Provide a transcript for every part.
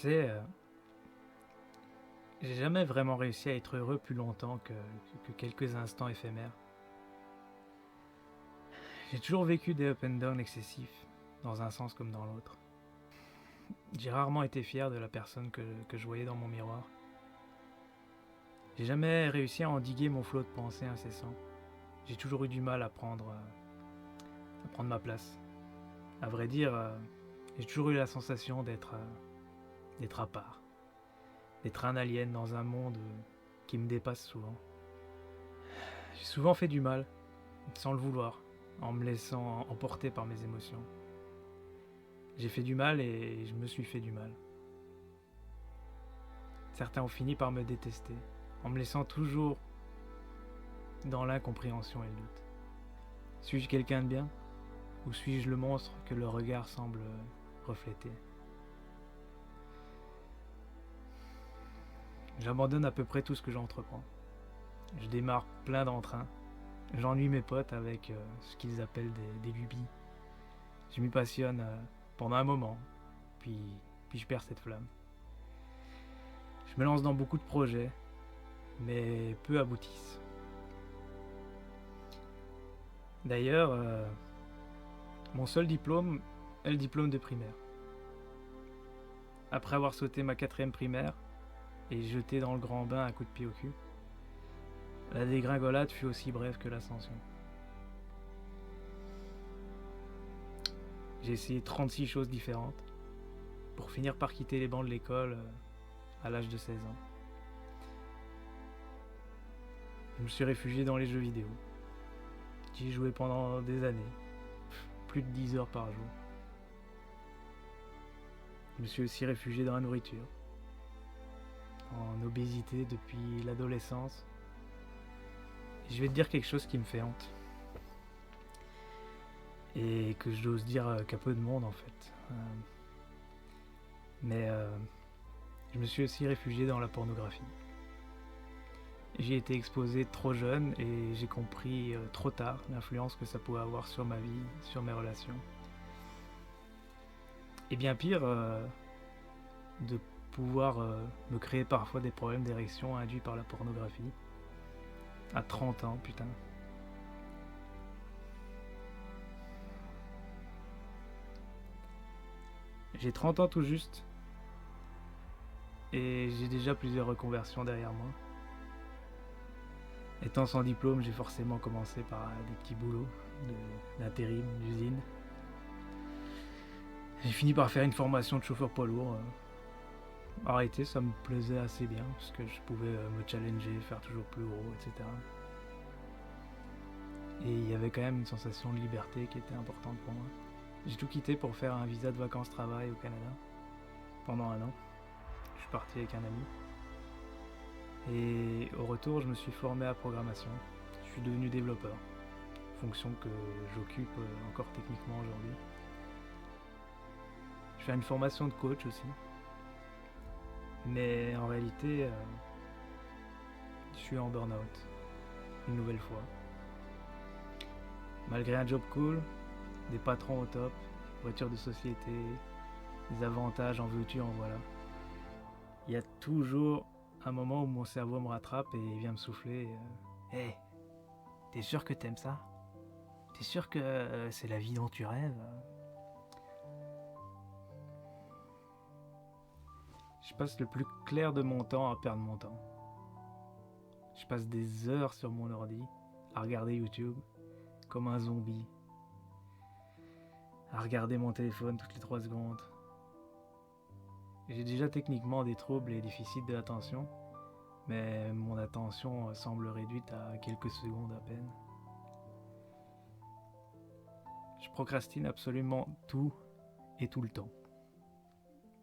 sais, j'ai jamais vraiment réussi à être heureux plus longtemps que quelques instants éphémères. J'ai toujours vécu des up and down excessifs, dans un sens comme dans l'autre. J'ai rarement été fier de la personne que je voyais dans mon miroir. J'ai jamais réussi à endiguer mon flot de pensées incessant. J'ai toujours eu du mal à prendre ma place. À vrai dire, j'ai toujours eu la sensation d'être à part, d'être un alien dans un monde qui me dépasse souvent. J'ai souvent fait du mal, sans le vouloir, en me laissant emporter par mes émotions. J'ai fait du mal et je me suis fait du mal. Certains ont fini par me détester, en me laissant toujours dans l'incompréhension et le doute. Suis-je quelqu'un de bien, ou suis-je le monstre que le regard semble refléter? J'abandonne à peu près tout ce que j'entreprends. Je démarre plein d'entrain. J'ennuie mes potes avec ce qu'ils appellent des lubies. Je m'y passionne pendant un moment, puis je perds cette flamme. Je me lance dans beaucoup de projets, mais peu aboutissent. D'ailleurs, mon seul diplôme est le diplôme de primaire. Après avoir sauté ma 4e primaire et jeté dans le grand bain un coup de pied au cul, la dégringolade fut aussi brève que l'ascension. J'ai essayé 36 choses différentes pour finir par quitter les bancs de l'école à l'âge de 16 ans. Je me suis réfugié dans les jeux vidéo. J'y ai joué pendant des années, plus de 10 heures par jour. Je me suis aussi réfugié dans la nourriture, en obésité depuis l'adolescence. Et je vais te dire quelque chose qui me fait honte. Et que j'ose dire qu'à peu de monde en fait. Mais je me suis aussi réfugié dans la pornographie. J'y ai été exposé trop jeune et j'ai compris trop tard l'influence que ça pouvait avoir sur ma vie, sur mes relations. Et bien pire, de pouvoir me créer parfois des problèmes d'érection induits par la pornographie. À 30 ans, putain. J'ai 30 ans tout juste et j'ai déjà plusieurs reconversions derrière moi. Étant sans diplôme, j'ai forcément commencé par des petits boulots d'intérim, d'usine. J'ai fini par faire une formation de chauffeur poids lourd. En réalité, ça me plaisait assez bien parce que je pouvais me challenger, faire toujours plus gros, etc. Et il y avait quand même une sensation de liberté qui était importante pour moi. J'ai tout quitté pour faire un visa de vacances-travail au Canada pendant un an. Je suis parti avec un ami. Et au retour, je me suis formé à la programmation. Je suis devenu développeur, fonction que j'occupe encore techniquement aujourd'hui. Je fais une formation de coach aussi. Mais en réalité, je suis en burn-out, une nouvelle fois. Malgré un job cool, des patrons au top, voiture de société, des avantages en veux-tu, en voilà. Il y a toujours un moment où mon cerveau me rattrape et vient me souffler. Hey, t'es sûr que t'aimes ça? T'es sûr que c'est la vie dont tu rêves? Je passe le plus clair de mon temps à perdre mon temps. Je passe des heures sur mon ordi à regarder YouTube comme un zombie, à regarder mon téléphone toutes les 3 secondes. J'ai déjà techniquement des troubles et déficits de l'attention, mais mon attention semble réduite à quelques secondes à peine. Je procrastine absolument tout et tout le temps.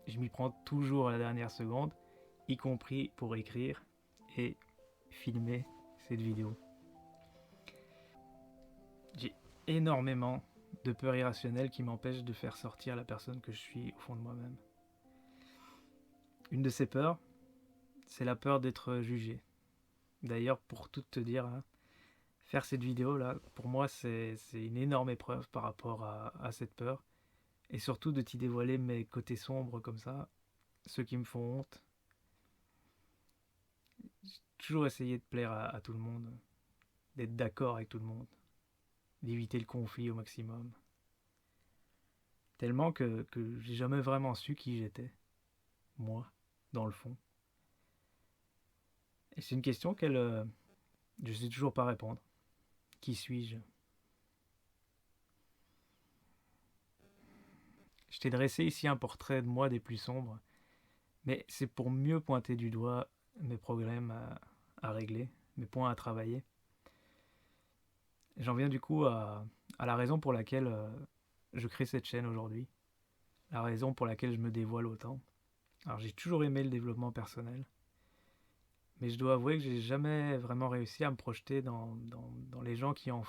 Je m'y prends toujours à la dernière seconde, y compris pour écrire et filmer cette vidéo. J'ai énormément de peurs irrationnelles qui m'empêchent de faire sortir la personne que je suis au fond de moi-même. Une de ces peurs, c'est la peur d'être jugé. D'ailleurs, pour tout te dire, faire cette vidéo là, pour moi, c'est une énorme épreuve par rapport à cette peur. Et surtout de t'y dévoiler mes côtés sombres comme ça. ceux qui me font honte. J'ai toujours essayé de plaire à tout le monde, d'être d'accord avec tout le monde, d'éviter le conflit au maximum. Tellement que j'ai jamais vraiment su qui j'étais, moi, dans le fond. Et c'est une question qu'elle, je sais toujours pas répondre. Qui suis-je? Je t'ai dressé ici un portrait de moi des plus sombres, mais c'est pour mieux pointer du doigt mes problèmes à régler, mes points à travailler. J'en viens du coup à la raison pour laquelle je crée cette chaîne aujourd'hui, la raison pour laquelle je me dévoile autant. Alors j'ai toujours aimé le développement personnel, mais je dois avouer que j'ai jamais vraiment réussi à me projeter dans les gens qui en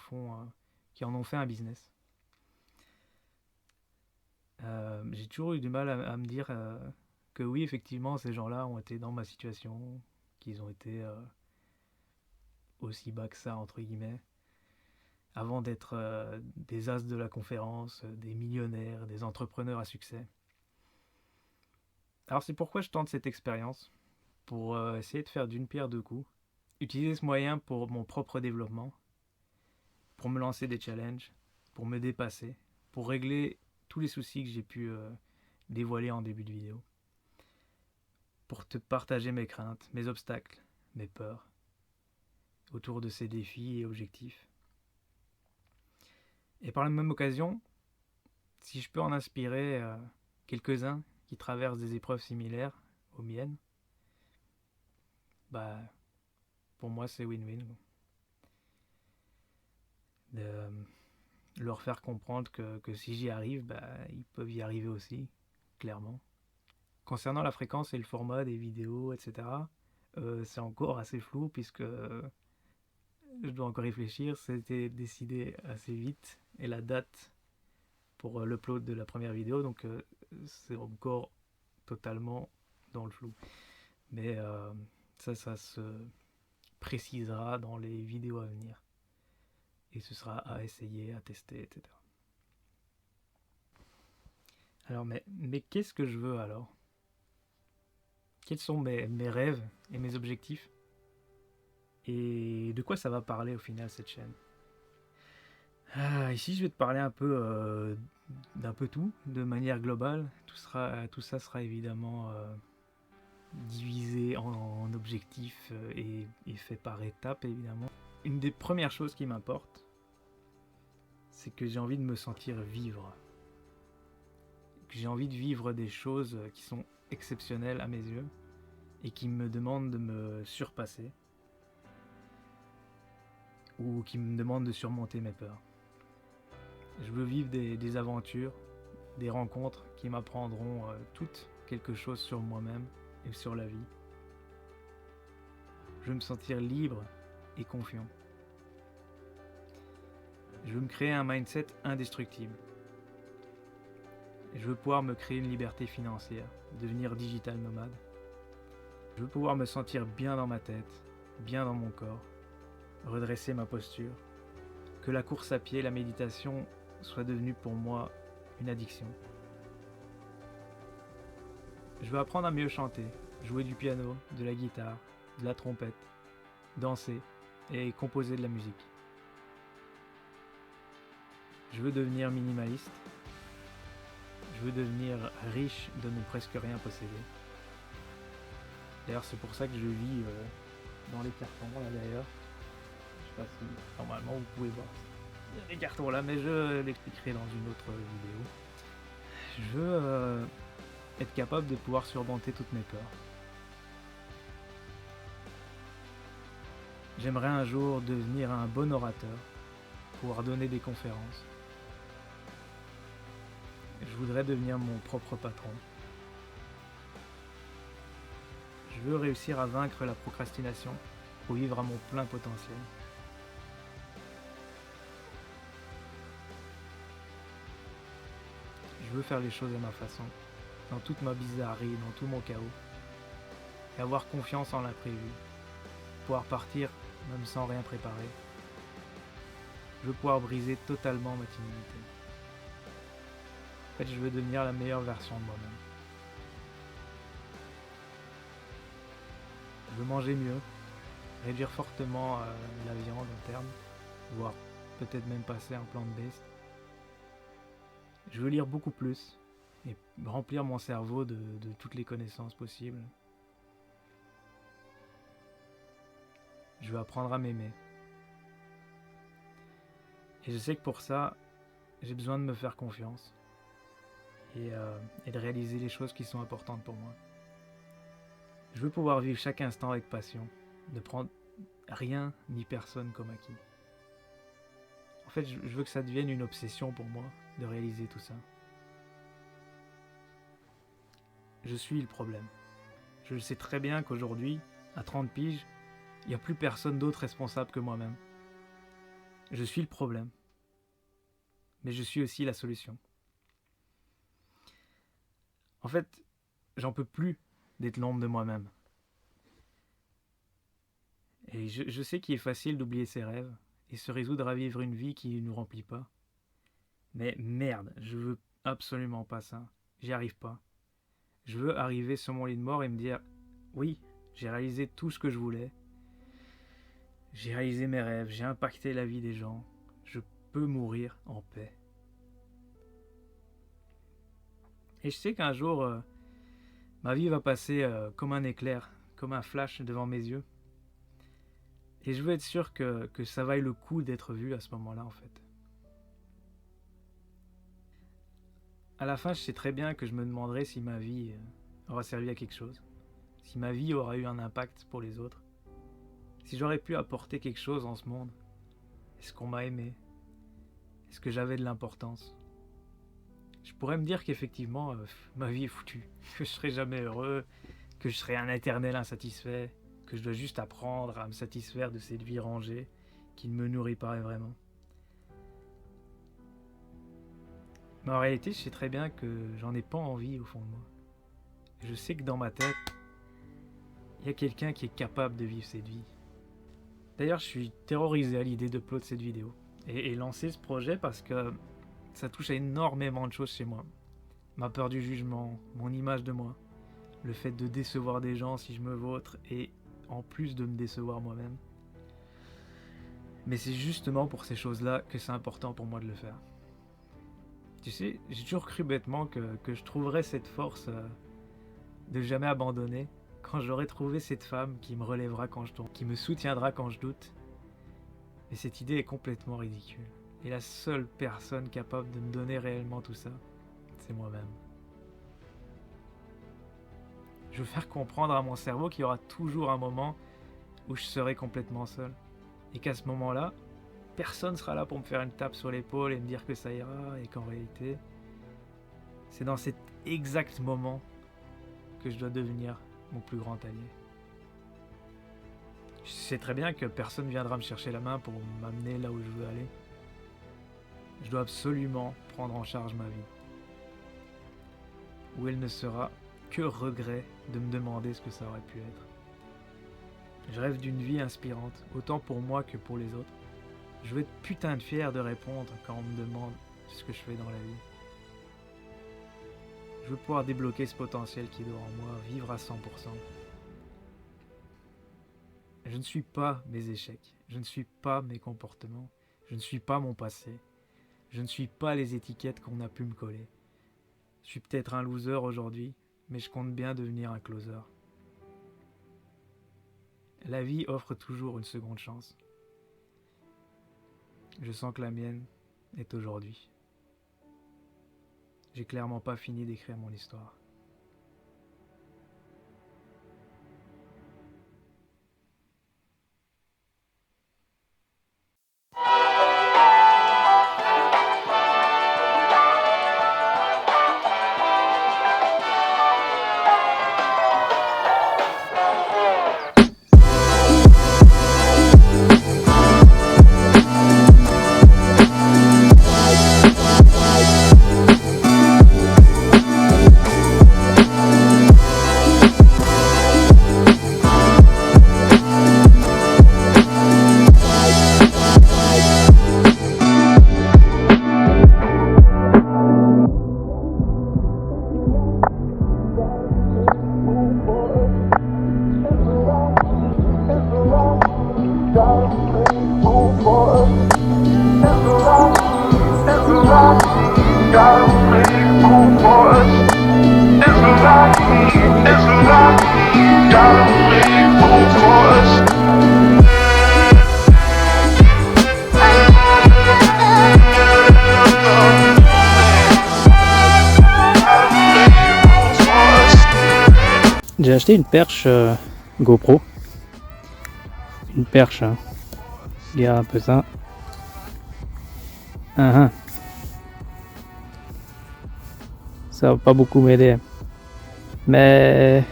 ont fait un business. J'ai toujours eu du mal à me dire que oui, effectivement, ces gens-là ont été dans ma situation, qu'ils ont été aussi bas que ça, entre guillemets, avant d'être des as de la conférence, des millionnaires, des entrepreneurs à succès. Alors c'est pourquoi je tente cette expérience, pour essayer de faire d'une pierre deux coups, utiliser ce moyen pour mon propre développement, pour me lancer des challenges, pour me dépasser, pour régler tous les soucis que j'ai pu dévoiler en début de vidéo, pour te partager mes craintes, mes obstacles, mes peurs, autour de ces défis et objectifs. Et par la même occasion, si je peux en inspirer quelques-uns qui traversent des épreuves similaires aux miennes, bah, pour moi c'est win-win. De leur faire comprendre que si j'y arrive, bah, ils peuvent y arriver aussi, clairement. Concernant la fréquence et le format des vidéos, etc., c'est encore assez flou puisque je dois encore réfléchir. C'était décidé assez vite et la date pour l'upload de la première vidéo, donc c'est encore totalement dans le flou. Mais ça se précisera dans les vidéos à venir. Et ce sera à essayer, à tester, etc. Alors, mais qu'est-ce que je veux alors? Quels sont mes rêves et mes objectifs? Et de quoi ça va parler au final cette chaîne? Ici, je vais te parler un peu d'un peu tout, de manière globale. Tout ça sera évidemment divisé en objectifs et fait par étapes, évidemment. Une des premières choses qui m'importe, c'est que j'ai envie de me sentir vivre. Que j'ai envie de vivre des choses qui sont exceptionnelles à mes yeux et qui me demandent de me surpasser ou qui me demandent de surmonter mes peurs. Je veux vivre des aventures, des rencontres qui m'apprendront toutes quelque chose sur moi-même et sur la vie. Je veux me sentir libre et confiant. Je veux me créer un mindset indestructible. Je veux pouvoir me créer une liberté financière, devenir digital nomade. Je veux pouvoir me sentir bien dans ma tête, bien dans mon corps, redresser ma posture, que la course à pied, la méditation soit devenue pour moi une addiction. Je veux apprendre à mieux chanter, jouer du piano, de la guitare, de la trompette, danser et composer de la musique. Je veux devenir minimaliste. Je veux devenir riche de ne presque rien posséder. D'ailleurs, c'est pour ça que je vis dans les cartons là d'ailleurs. Je sais pas si normalement vous pouvez voir les cartons là, mais je l'expliquerai dans une autre vidéo. Je veux être capable de pouvoir surmonter toutes mes peurs. J'aimerais un jour devenir un bon orateur, pouvoir donner des conférences. Je voudrais devenir mon propre patron. Je veux réussir à vaincre la procrastination pour vivre à mon plein potentiel. Je veux faire les choses à ma façon, dans toute ma bizarrerie, dans tout mon chaos, et avoir confiance en l'imprévu, pouvoir partir même sans rien préparer. Je veux pouvoir briser totalement ma timidité. En fait, je veux devenir la meilleure version de moi-même. Je veux manger mieux, réduire fortement la viande en termes, voire peut-être même passer en plant-based. Je veux lire beaucoup plus et remplir mon cerveau de toutes les connaissances possibles. Je veux apprendre à m'aimer. Et je sais que pour ça, j'ai besoin de me faire confiance et de réaliser les choses qui sont importantes pour moi. Je veux pouvoir vivre chaque instant avec passion, ne prendre rien ni personne comme acquis. En fait, je veux que ça devienne une obsession pour moi de réaliser tout ça. Je suis le problème. Je le sais très bien qu'aujourd'hui, à 30 piges, il n'y a plus personne d'autre responsable que moi-même. Je suis le problème. Mais je suis aussi la solution. En fait, j'en peux plus d'être l'ombre de moi-même. Et je sais qu'il est facile d'oublier ses rêves et se résoudre à vivre une vie qui ne nous remplit pas. Mais merde, je veux absolument pas ça. J'y arrive pas. Je veux arriver sur mon lit de mort et me dire « Oui, j'ai réalisé tout ce que je voulais. J'ai réalisé mes rêves, j'ai impacté la vie des gens. Je peux mourir en paix. » Et je sais qu'un jour, ma vie va passer comme un éclair, comme un flash devant mes yeux. Et je veux être sûr que ça vaille le coup d'être vu à ce moment-là, en fait. À la fin, je sais très bien que je me demanderai si ma vie aura servi à quelque chose, si ma vie aura eu un impact pour les autres, si j'aurais pu apporter quelque chose en ce monde. Est-ce qu'on m'a aimé? Est-ce que j'avais de l'importance? Je pourrais me dire qu'effectivement, ma vie est foutue, que je serai jamais heureux, que je serai un éternel insatisfait, que je dois juste apprendre à me satisfaire de cette vie rangée qui ne me nourrit pas vraiment. Mais en réalité, je sais très bien que j'en ai pas envie au fond de moi. Je sais que dans ma tête, il y a quelqu'un qui est capable de vivre cette vie. D'ailleurs, je suis terrorisé à l'idée d'upload cette vidéo et lancer ce projet parce que ça touche à énormément de choses chez moi. Ma peur du jugement, mon image de moi, le fait de décevoir des gens si je me vautre et en plus de me décevoir moi-même. Mais c'est justement pour ces choses-là que c'est important pour moi de le faire. Tu sais, j'ai toujours cru bêtement que je trouverais cette force de jamais abandonner quand j'aurai trouvé cette femme qui me relèvera quand je tombe, qui me soutiendra quand je doute. Et cette idée est complètement ridicule. Et la seule personne capable de me donner réellement tout ça, c'est moi-même. Je veux faire comprendre à mon cerveau qu'il y aura toujours un moment où je serai complètement seul. Et qu'à ce moment-là, personne sera là pour me faire une tape sur l'épaule et me dire que ça ira, et qu'en réalité, c'est dans cet exact moment que je dois devenir mon plus grand allié. Je sais très bien que personne viendra me chercher la main pour m'amener là où je veux aller. Je dois absolument prendre en charge ma vie. Où elle ne sera que regret de me demander ce que ça aurait pu être. Je rêve d'une vie inspirante, autant pour moi que pour les autres. Je veux être putain de fier de répondre quand on me demande ce que je fais dans la vie. Je veux pouvoir débloquer ce potentiel qui dort en moi, vivre à 100%. Je ne suis pas mes échecs, je ne suis pas mes comportements, je ne suis pas mon passé, je ne suis pas les étiquettes qu'on a pu me coller. Je suis peut-être un loser aujourd'hui, mais je compte bien devenir un closer. La vie offre toujours une seconde chance. Je sens que la mienne est aujourd'hui. J'ai clairement pas fini d'écrire mon histoire. acheté une perche GoPro. Une perche, hein. Regarde un peu ça. Ça va pas beaucoup m'aider. Mais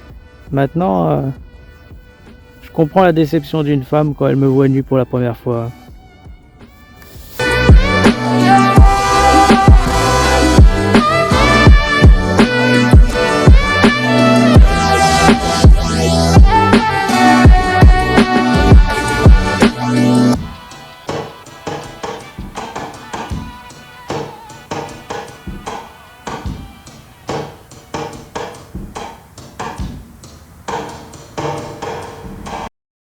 maintenant, je comprends la déception d'une femme quand elle me voit nu pour la première fois.